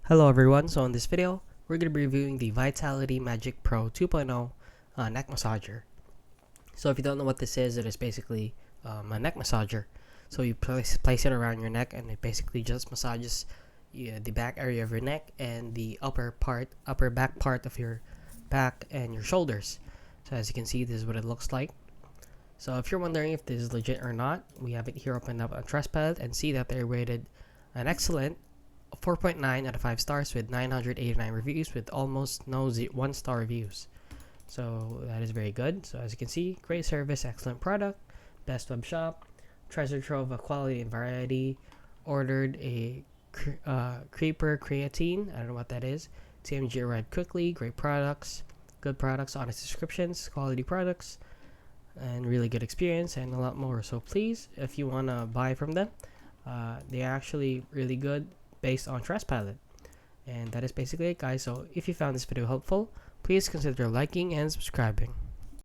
Hello everyone, so in this video, we're going to be reviewing the Vitality Magic Pro 2.0 neck massager. So if you don't know what this is, it is basically a neck massager. So you place it around your neck and it basically just massages the back area of your neck and the upper back part of your back and your shoulders. So as you can see, this is what it looks like. So if you're wondering if this is legit or not, we have it here opened up on Trustpilot and see that they rated an excellent 4.9 out of 5 stars with 989 reviews with almost no 1-star reviews. So that is very good. So as you can see, great service, excellent product, best web shop, treasure trove of quality and variety. Ordered a creeper creatine, I don't know what that is. TMG arrived quickly, great products, good products, honest descriptions, quality products, and really good experience, and a lot more. So please, if you want to buy from them, they're actually really good based on Trustpilot. And that is basically it, guys. So if you found this video helpful, please consider liking and subscribing.